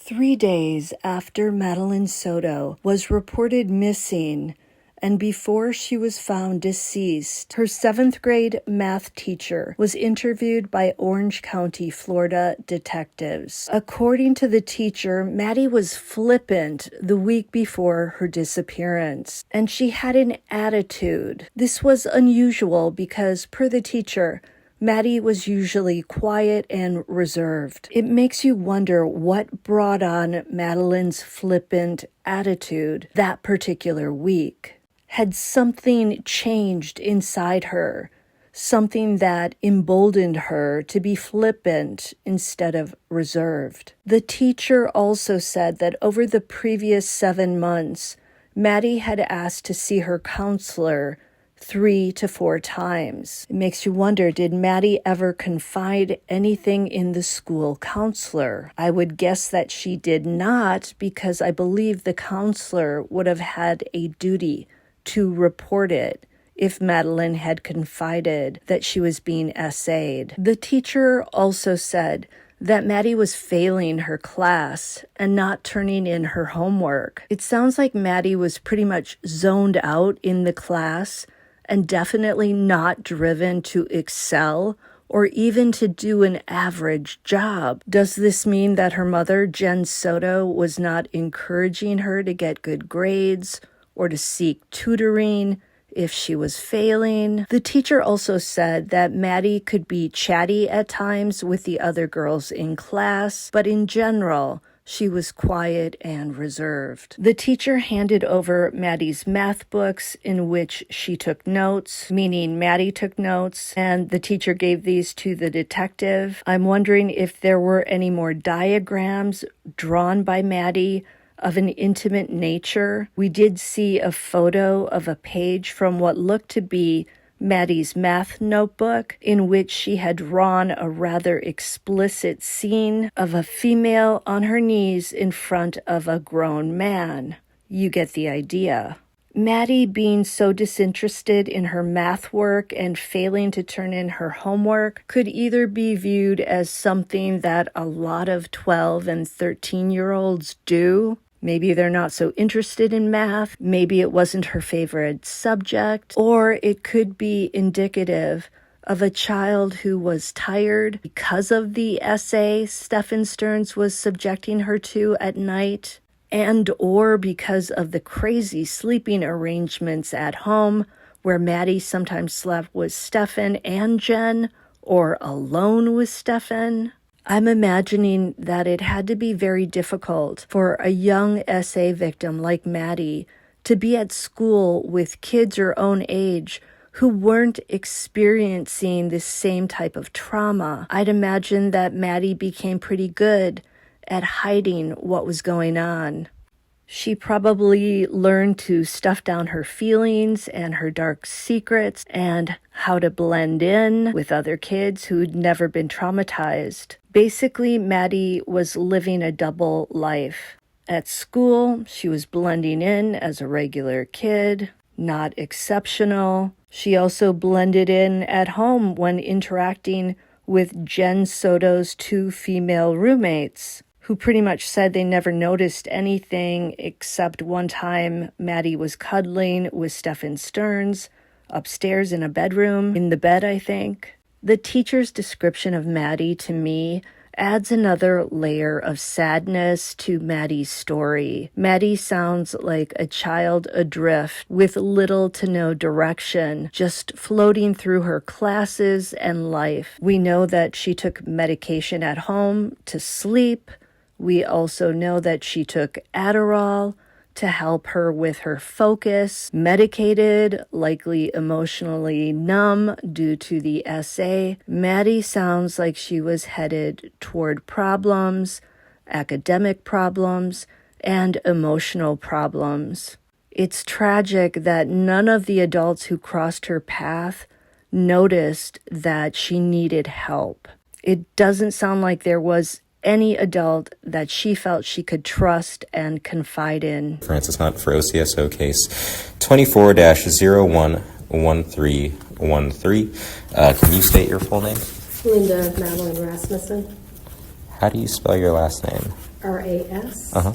3 days after Madeline Soto was reported missing, and before she was found deceased, her 7th grade math teacher was interviewed by Orange County, Florida detectives. According to the teacher, Maddie was flippant the week before her disappearance, and she had an attitude. This was unusual because, per the teacher, Maddie was usually quiet and reserved. It makes you wonder what brought on Madeline's flippant attitude that particular week. Had something changed inside her? Something that emboldened her to be flippant instead of reserved. The teacher also said that over the previous 7 months, Maddie had asked to see her counselor 3 to 4 times. It makes you wonder, did Maddie ever confide anything in the school counselor? I would guess that she did not, because I believe the counselor would have had a duty to report it if Madeline had confided that she was being essayed. The teacher also said that Maddie was failing her class and not turning in her homework. It sounds like Maddie was pretty much zoned out in the class and definitely not driven to excel or even to do an average job. Does this mean that her mother, Jen Soto, was not encouraging her to get good grades or to seek tutoring if she was failing? The teacher also said that Maddie could be chatty at times with the other girls in class, but in general, she was quiet and reserved. The teacher handed over Maddie's math books in which she took notes, meaning Maddie took notes, and the teacher gave these to the detective. I'm wondering if there were any more diagrams drawn by Maddie of an intimate nature. We did see a photo of a page from what looked to be Maddie's math notebook, in which she had drawn a rather explicit scene of a female on her knees in front of a grown man. You get the idea. Maddie being so disinterested in her math work and failing to turn in her homework could either be viewed as something that a lot of 12 and 13-year-olds do. Maybe they're not so interested in math. Maybe it wasn't her favorite subject. Or it could be indicative of a child who was tired because of the essay Stephen Stearns was subjecting her to at night, and or because of the crazy sleeping arrangements at home where Maddie sometimes slept with Stephen and Jen, or alone with Stephen. I'm imagining that it had to be very difficult for a young SA victim like Maddie to be at school with kids her own age who weren't experiencing this same type of trauma. I'd imagine that Maddie became pretty good at hiding what was going on. She probably learned to stuff down her feelings and her dark secrets and how to blend in with other kids who'd never been traumatized. Basically, Maddie was living a double life. At school, she was blending in as a regular kid, not exceptional. She also blended in at home when interacting with Jen Soto's 2 female roommates, who pretty much said they never noticed anything except one time Maddie was cuddling with Stephen Stearns upstairs in a bedroom, in the bed, I think. The teacher's description of Maddie, to me, adds another layer of sadness to Maddie's story. Maddie sounds like a child adrift with little to no direction, just floating through her classes and life. We know that she took medication at home to sleep. We also know that she took Adderall to help her with her focus, medicated, likely emotionally numb due to the essay. Maddie sounds like she was headed toward problems, academic problems, and emotional problems. It's tragic that none of the adults who crossed her path noticed that she needed help. It doesn't sound like there was any adult that she felt she could trust and confide in. Francis Hunt for OCSO case 24-011313. Can you state your full name? Linda Madeline Rasmussen. How do you spell your last name? Rasmussen.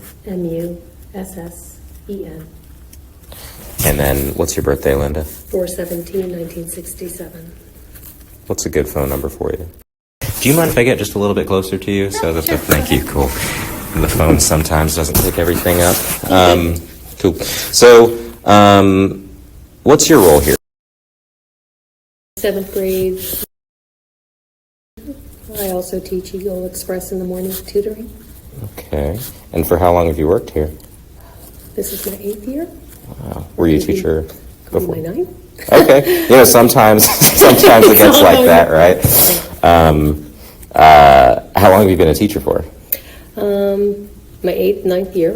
And then what's your birthday, Linda? 4/17/1967. What's a good phone number for you? Do you mind if I get just a little bit closer to you? So that sure. Thank you. Cool. The phone sometimes doesn't pick everything up. Cool. So, what's your role here? 7th grade. I also teach Eagle Express in the morning tutoring. Okay. And for how long have you worked here? This is my 8th year. Wow. Were you a teacher before? My 9th. Okay. You know, sometimes it gets like that, right? How long have you been a teacher for? My 8th, 9th year.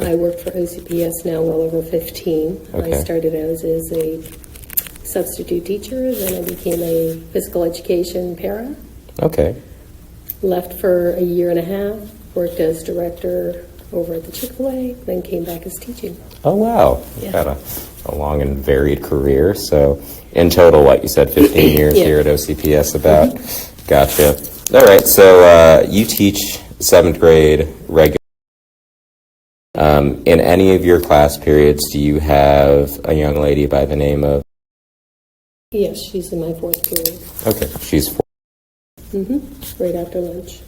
I work for OCPS now well over 15. Okay. I started out as a substitute teacher, then I became a physical education para. Okay. Left for a year and a half, worked as director over at the Chick-fil-A, then came back as teaching. Oh, wow. Yeah. You've had a long and varied career. So, in total, what you said, 15 years Yeah. here at OCPS about. Gotcha. All right. So, you teach 7th grade regular. In any of your class periods, do you have a young lady by the name of? Yes, she's in my 4th period. Okay. She's 4. Right after lunch.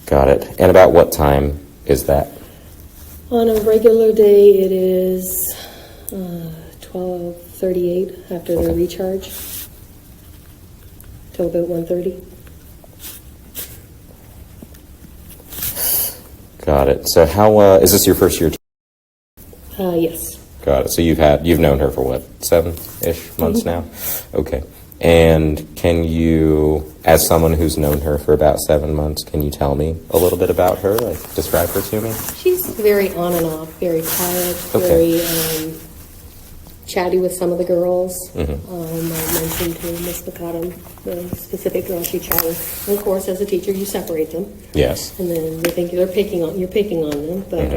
Got it. And about what time is that? On a regular day, it is 12:38 after the recharge till about 1:30. Got it. So how is this your first year? Yes. Got it. So you've known her for what, 7-ish months now? Okay. And can you, as someone who's known her for about 7 months, can you tell me a little bit about her? Like, describe her to me. She's very on and off, very quiet, very chatty with some of the girls. I mentioned to Miss McCottom the specific girl she chatted with. And of course, as a teacher, you separate them. Yes. And then they think you're picking on them, but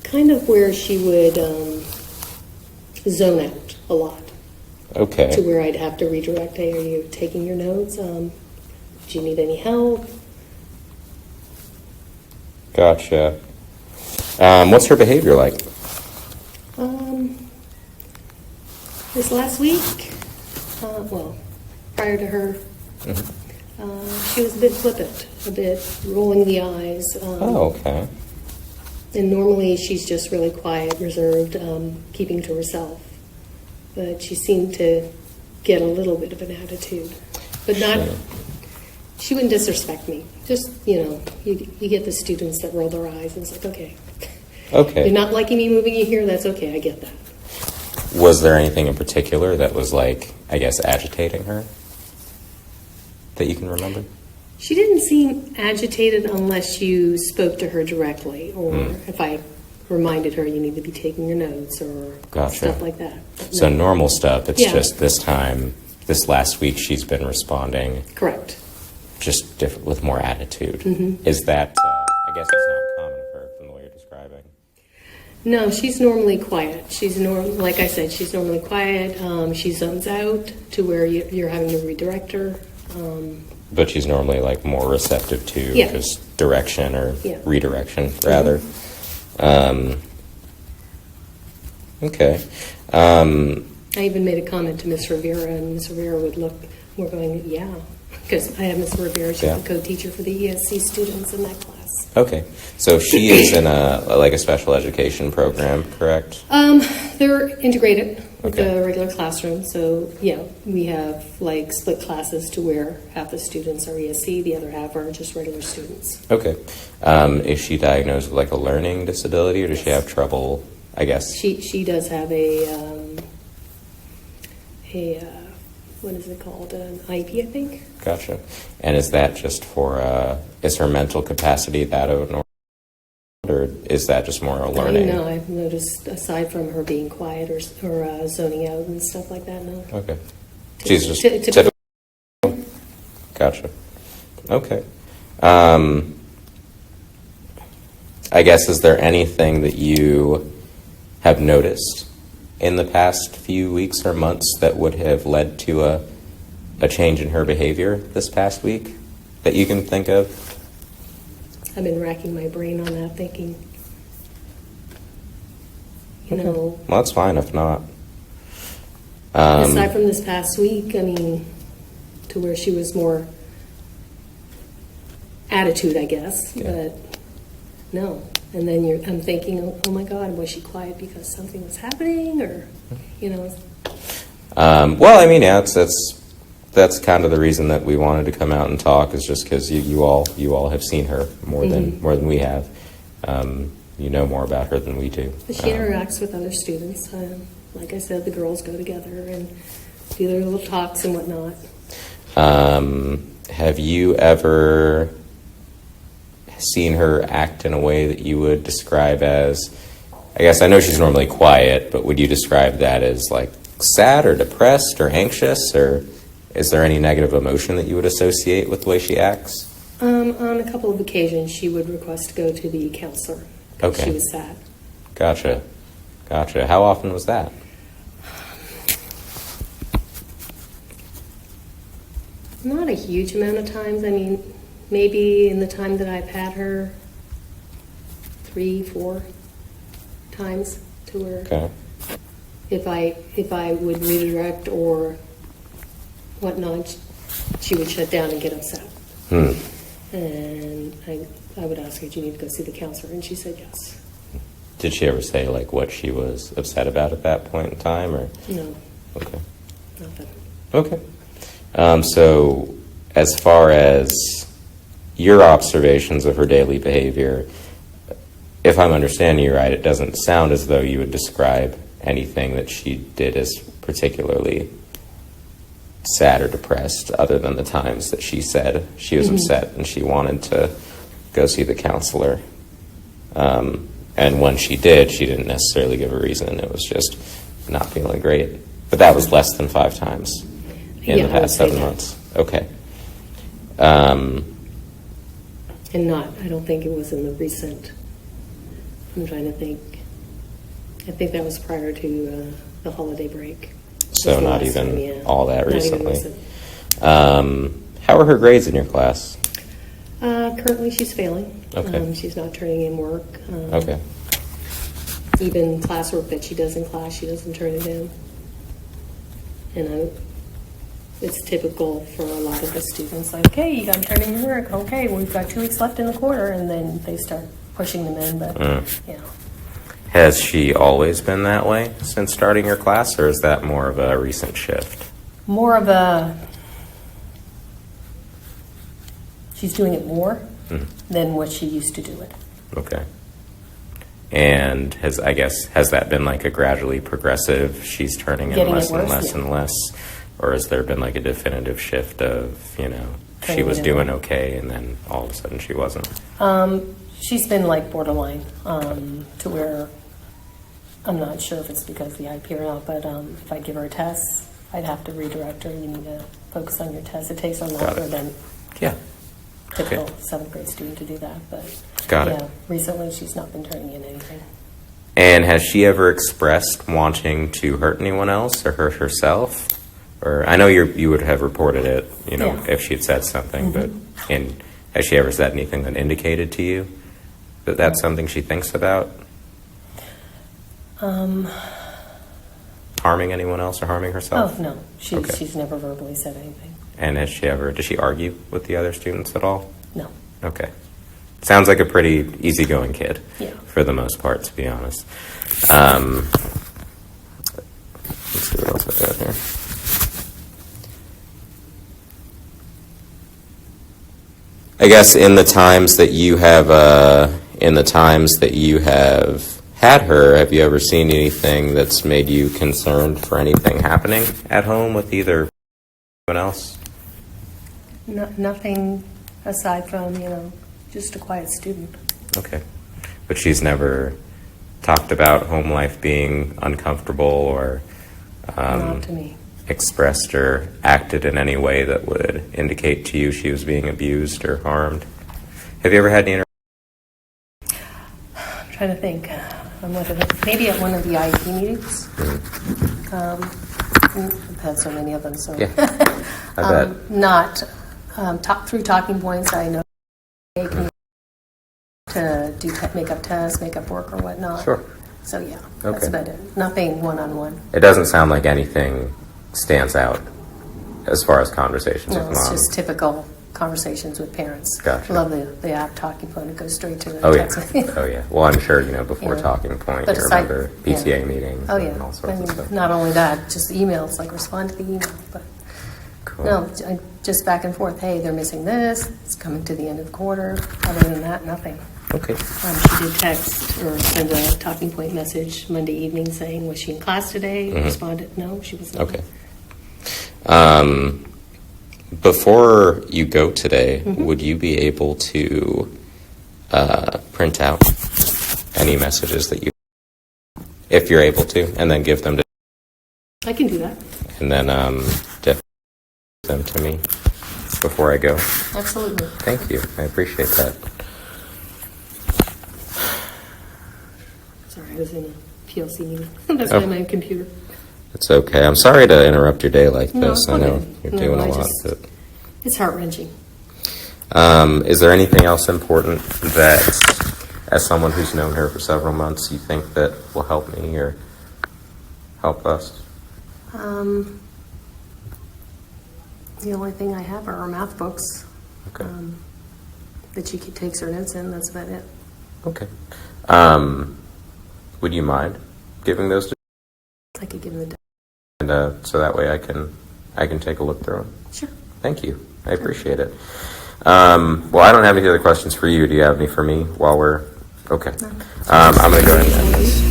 kind of where she would zone out a lot. Okay. To where I'd have to redirect, hey, are you taking your notes? Do you need any help? Gotcha. What's her behavior like? This last week, prior to her, she was a bit flippant, a bit rolling the eyes. Okay. And normally she's just really quiet, reserved, keeping to herself. But she seemed to get a little bit of an attitude. But not, she wouldn't disrespect me. Just, you get the students that roll their eyes and it's like, okay. Okay. You're not liking me moving you here, that's okay, I get that. Was there anything in particular that was like, I guess, agitating her that you can remember? She didn't seem agitated unless you spoke to her directly, or if I reminded her you need to be taking your notes, or stuff like that. So normal stuff, it's just this last week she's been responding. Correct. Just different, with more attitude. Is that, I guess it's not common for her from the way you're describing. No, she's normally quiet. Like I said, she's normally quiet. She zones out to where you're having to redirect her. But she's normally like more receptive to just direction or redirection, rather. Okay. I even made a comment to Miss Rivera, and Miss Rivera would look, we're going, because I have Miss Rivera, she's the co-teacher for the ESC students in that class. Okay. So she is in a special education program, correct? They're integrated with the regular classroom. So, we have like split classes to where half the students are ESC, the other half are just regular students. Okay. Is she diagnosed with like a learning disability, or does she have trouble, I guess? She does have a what is it called? An IEP, I think. Gotcha. And is that just for, is her mental capacity that or is that just more a learning? No, I've noticed, aside from her being quiet or zoning out and stuff like that, no. Okay. She's just typical. Gotcha. Okay. I guess, is there anything that you have noticed in the past few weeks or months that would have led to a change in her behavior this past week that you can think of? I've been racking my brain on that, thinking, you Okay. know, Well, that's fine if not. aside from this past week, I mean, to where she was more attitude, I guess, Yeah. but no. And then I'm thinking, oh my God, was she quiet because something was happening, or, you know? Well, I mean, yeah, that's kind of the reason that we wanted to come out and talk, is just because you all have seen her more than we have. You know more about her than we do. But she interacts with other students. Like I said, the girls go together and do their little talks and whatnot. Have you ever seen her act in a way that you would describe as, I guess I know she's normally quiet, but would you describe that as like sad or depressed or anxious, or is there any negative emotion that you would associate with the way she acts? On a couple of occasions, she would request to go to the counselor. Okay. She was sad. Gotcha. How often was that? Not a huge amount of times. I mean, maybe in the time that I've had her, 3-4 times, to where Okay. if I would redirect or whatnot, she would shut down and get upset. And I would ask her, do you need to go see the counselor? And she said yes. Did she ever say like what she was upset about at that point in time, or? No, Okay. nothing. Okay. So as far as your observations of her daily behavior, if I'm understanding you right, it doesn't sound as though you would describe anything that she did as particularly sad or depressed, other than the times that she said she was upset and she wanted to go see the counselor. And when she did, she didn't necessarily give a reason. It was just not feeling great. But that was less than 5 times in Yeah, the I would past say 7 that. months. Okay. And I don't think it was in the recent, I'm trying to think. I think that was prior to the holiday break. So Was the not last even time, yeah. all that Not even recently. recent. How are her grades in your class? Currently, she's failing. Okay. She's not turning in work. Okay. Even classwork that she does in class, she doesn't turn it in. And it's typical for a lot of the students, like, okay, you got to turn in your work. Okay, we've got 2 weeks left in the quarter, and then they start pushing them in. But, you know. Has she always been that way since starting your class, or is that more of a recent shift? More of a, she's doing it more than what she used to do it. Okay. And has that been like a gradually progressive, she's turning in Getting less it and worse, less yeah. and less, or has there been like a definitive shift of, she Turning was it in. doing okay and then all of a sudden she wasn't? She's been like borderline to where I'm not sure if it's because of the IP or not, but if I give her a test, I'd have to redirect her. You need to focus on your test. It takes a lot Got it. longer than Yeah. typical Okay. 7th grade student to do that. But Got it. yeah, recently she's not been turning in anything. And has she ever expressed wanting to hurt anyone else or hurt herself? Or I know you would have reported it, Yeah. if she had said something, but has she ever said anything that indicated to you that that's something she thinks about? Harming anyone else or harming herself? Oh, no. Okay. She's never verbally said anything. And does she argue with the other students at all? No. Okay. Sounds like a pretty easygoing kid, Yeah. for the most part, to be honest. Let's see what else I got here. I guess in the times that you have had her, have you ever seen anything that's made you concerned for anything happening at home with either anyone else? Nothing aside from, just a quiet student. Okay. But she's never talked about home life being uncomfortable or Not to me. expressed or acted in any way that would indicate to you she was being abused or harmed. Have you ever had any I'm trying to think. I'm looking at, maybe at one of the IEP meetings. I've had so many of them, so. Yeah, I bet. Not, through talking points, I know they can to do makeup tests, makeup work or whatnot. Sure. So yeah, Okay. that's about it. Nothing one-on-one. It doesn't sound like anything stands out as far as conversations No, with it's mom. just typical conversations with parents. Gotcha. I love the app Talking Point. It goes straight to the Oh yeah, text. oh yeah. Well, I'm sure before Yeah. Talking Point, But you aside- remember PTA yeah. meetings Oh and yeah. all sorts of stuff. Not only that, just emails, like respond to the email. But Cool. no, just back and forth. Hey, they're missing this. It's coming to the end of the quarter. Other than that, nothing. Okay. She did text or send a Talking Point message Monday evening saying, was she in class today? Responded, no, she was not. Okay. Before you go today, would you be able to print out any messages that you, if you're able to, and then give them to, I can do that. and then give them to me before I go? Absolutely. Thank you. I appreciate that. Sorry, I was in a PLC meeting. That's why my computer. It's okay. I'm sorry to interrupt your day like No, this. it's I know okay. you're No, doing a I lot. just- It's heart-wrenching. Is there anything else important that, as someone who's known her for several months, you think that will help me or help us? The only thing I have are our math books Okay. that she takes her notes in. That's about it. Okay. Would you mind giving those to I could give them the. and so that way I can take a look through them? Sure. Thank you. I appreciate it. Well, I don't have any other questions for you. Do you have any for me while we're okay? I'm going to go ahead and end this.